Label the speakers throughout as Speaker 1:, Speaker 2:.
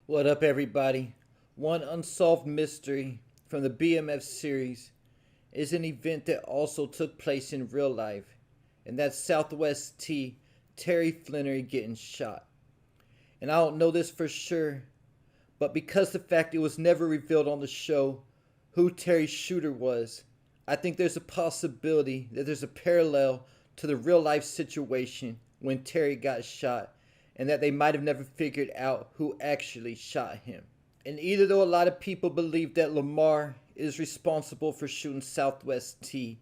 Speaker 1: What up, everybody? One unsolved mystery from the BMF series is an event that also took place in real life, and that's Southwest T, Terry Flannery getting shot. And I don't know this for sure, but because the fact it was never revealed on the show who Terry's shooter was, I think there's a possibility that there's a parallel to the real life situation when Terry got shot, and that they might have never figured out who actually shot him. And either though a lot of people believe that Lamar is responsible for shooting Southwest T,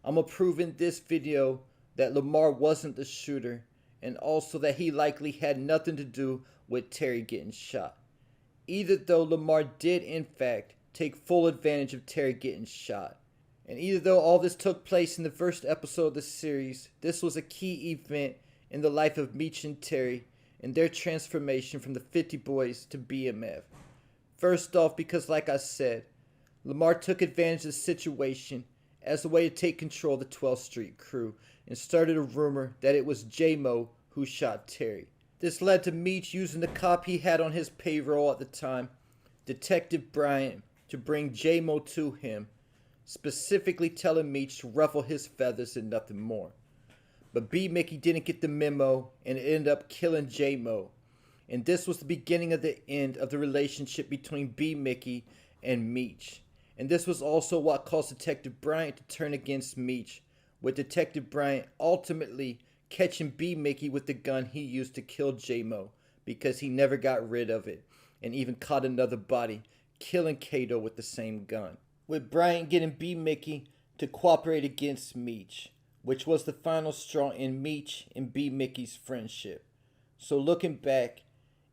Speaker 1: I'm gonna prove in this video that Lamar wasn't the shooter, and also that he likely had nothing to do with Terry getting shot. Either though Lamar did in fact take full advantage of Terry getting shot. And either though all this took place in the first episode of the series, this was a key event in the life of Meech and Terry and their transformation from the 50 Boys to BMF. First off, because like I said, Lamar took advantage of the situation as a way to take control of the 12th Street crew and started a rumor that it was J-Mo who shot Terry. This led to Meech using the cop he had on his payroll at the time, Detective Bryant, to bring J-Mo to him, specifically telling Meech to ruffle his feathers and nothing more. But B. Mickey didn't get the memo and ended up killing J-Mo. And this was the beginning of the end of the relationship between B. Mickey and Meech. And this was also what caused Detective Bryant to turn against Meech, with Detective Bryant ultimately catching B. Mickey with the gun he used to kill J-Mo, because he never got rid of it, and even caught another body, killing Kato with the same gun. With Bryant getting B. Mickey to cooperate against Meech, which was the final straw in Meech and B. Mickey's friendship. So looking back,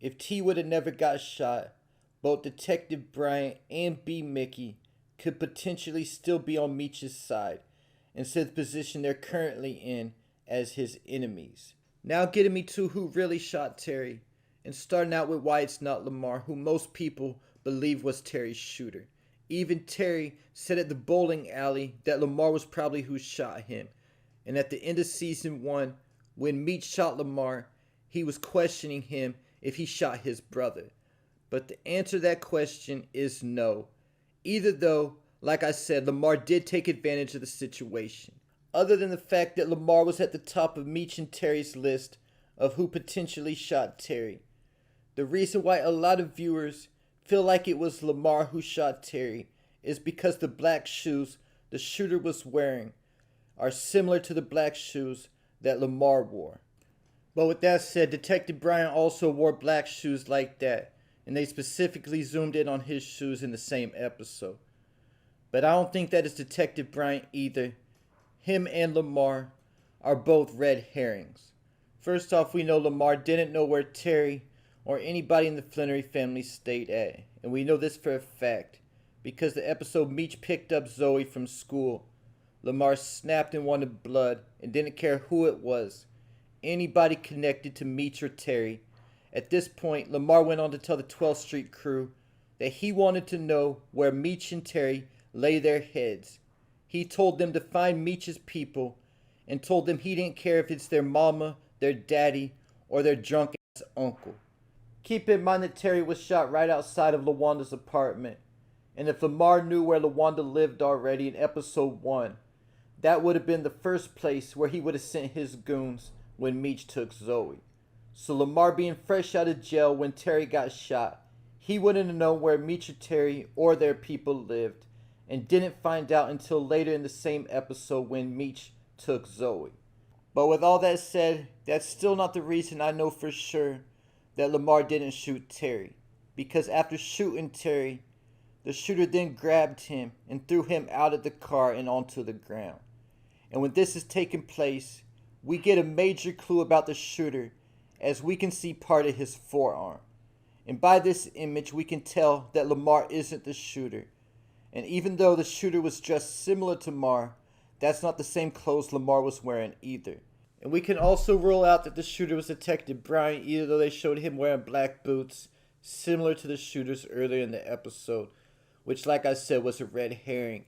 Speaker 1: if T would have never got shot, both Detective Bryant and B. Mickey could potentially still be on Meech's side, instead of the position they're currently in as his enemies. Now getting me to who really shot Terry, and starting out with why it's not Lamar, who most people believe was Terry's shooter. Even Terry said at the bowling alley that Lamar was probably who shot him. And at the end of season 1, when Meech shot Lamar, he was questioning him if he shot his brother. But the answer to that question is no. Either though, like I said, Lamar did take advantage of the situation. Other than the fact that Lamar was at the top of Meech and Terry's list of who potentially shot Terry. The reason why a lot of viewers feel like it was Lamar who shot Terry is because the black shoes the shooter was wearing are similar to the black shoes that Lamar wore. But with that said, Detective Bryant also wore black shoes like that, and they specifically zoomed in on his shoes in the same episode. But I don't think that is Detective Bryant either. Him and Lamar are both red herrings. First off, we know Lamar didn't know where Terry or anybody in the Flannery family stayed at, and we know this for a fact, because the episode Meech picked up Zoe from school, Lamar snapped and wanted blood and didn't care who it was, anybody connected to Meech or Terry. At this point, Lamar went on to tell the 12th Street crew that he wanted to know where Meech and Terry lay their heads. He told them to find Meech's people and told them he didn't care if it's their mama, their daddy, or their drunk ass uncle. Keep in mind that Terry was shot right outside of LaWanda's apartment, and if Lamar knew where LaWanda lived already in episode 1, that would have been the first place where he would have sent his goons when Meech took Zoe. So Lamar being fresh out of jail when Terry got shot, he wouldn't have known where Meech or Terry or their people lived, and didn't find out until later in the same episode when Meech took Zoe. But with all that said, that's still not the reason I know for sure that Lamar didn't shoot Terry. Because after shooting Terry, the shooter then grabbed him and threw him out of the car and onto the ground. And when this is taking place, we get a major clue about the shooter, as we can see part of his forearm. And by this image, we can tell that Lamar isn't the shooter. And even though the shooter was dressed similar to Lamar, that's not the same clothes Lamar was wearing either. And we can also rule out that the shooter was Detective Bryant, either though they showed him wearing black boots, similar to the shooters earlier in the episode, which like I said was a red herring.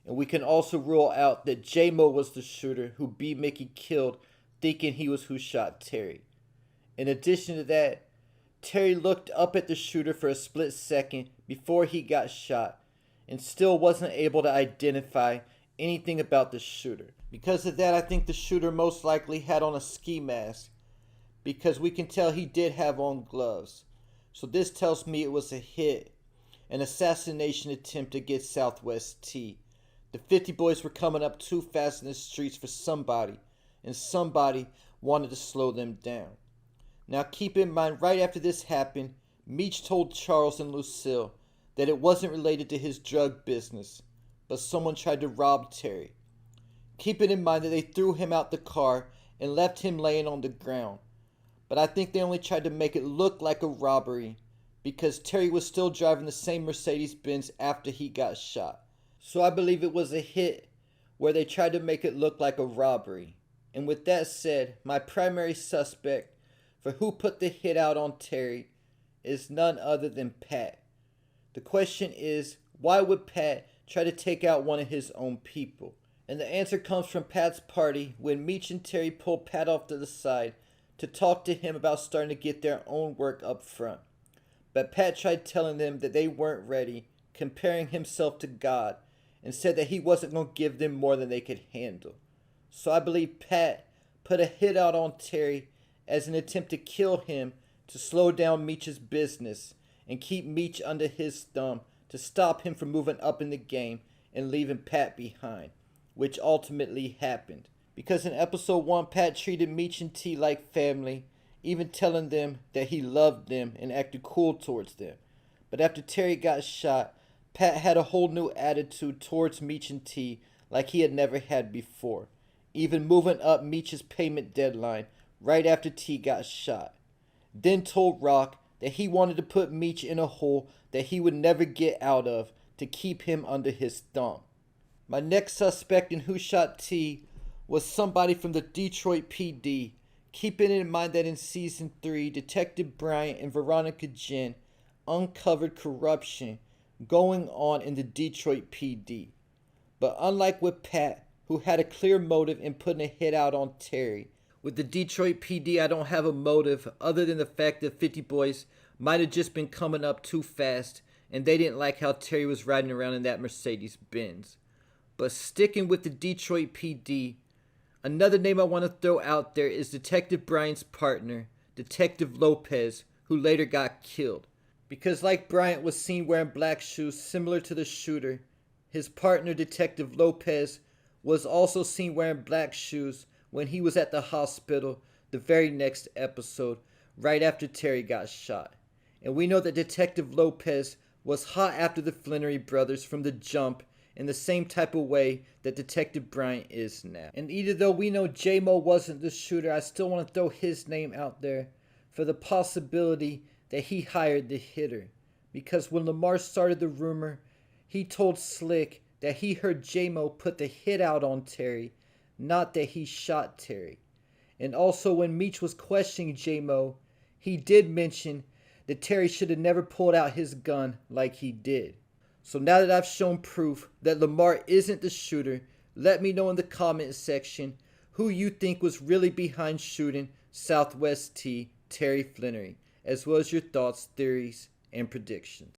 Speaker 1: And we can also rule out that J-Mo was the shooter who B. Mickey killed, thinking he was who shot Terry. In addition to that, Terry looked up at the shooter for a split second before he got shot and still wasn't able to identify anything about the shooter. Because of that, I think the shooter most likely had on a ski mask, because we can tell he did have on gloves. So this tells me it was a hit, an assassination attempt against Southwest T. The 50 boys were coming up too fast in the streets for somebody, and somebody wanted to slow them down. Now keep in mind, right after this happened, Meech told Charles and Lucille that it wasn't related to his drug business, but someone tried to rob Terry. Keep it in mind that they threw him out the car and left him laying on the ground. But I think they only tried to make it look like a robbery, because Terry was still driving the same Mercedes-Benz after he got shot. So I believe it was a hit where they tried to make it look like a robbery. And with that said, my primary suspect for who put the hit out on Terry is none other than Pat. The question is, why would Pat try to take out one of his own people? And the answer comes from Pat's party when Meech and Terry pulled Pat off to the side to talk to him about starting to get their own work up front. But Pat tried telling them that they weren't ready, comparing himself to God, and said that he wasn't going to give them more than they could handle. So I believe Pat put a hit out on Terry as an attempt to kill him to slow down Meech's business and keep Meech under his thumb to stop him from moving up in the game and leaving Pat behind, which ultimately happened. Because in episode 1, Pat treated Meech and T like family, even telling them that he loved them and acted cool towards them. But after Terry got shot, Pat had a whole new attitude towards Meech and T like he had never had before, even moving up Meech's payment deadline right after T got shot. Then told Rock that he wanted to put Meech in a hole that he would never get out of to keep him under his thumb. My next suspect in who shot T was somebody from the Detroit PD, keeping in mind that in Season 3, Detective Bryant and Veronica Jen uncovered corruption going on in the Detroit PD. But unlike with Pat, who had a clear motive in putting a hit out on Terry, with the Detroit PD I don't have a motive other than the fact that 50 boys might have just been coming up too fast and they didn't like how Terry was riding around in that Mercedes-Benz. But sticking with the Detroit PD, another name I want to throw out there is Detective Bryant's partner, Detective Lopez, who later got killed. Because like Bryant was seen wearing black shoes similar to the shooter, his partner Detective Lopez was also seen wearing black shoes when he was at the hospital the very next episode, right after Terry got shot. And we know that Detective Lopez was hot after the Flannery brothers from the jump in the same type of way that Detective Bryant is now. And even though we know J-Mo wasn't the shooter, I still want to throw his name out there for the possibility that he hired the hitter. Because when Lamar started the rumor, he told Slick that he heard J-Mo put the hit out on Terry, not that he shot Terry. And also when Meech was questioning J-Mo, he did mention that Terry should have never pulled out his gun like he did. So now that I've shown proof that Lamar isn't the shooter, let me know in the comment section who you think was really behind shooting Southwest T, Terry Flannery, as well as your thoughts, theories, and predictions.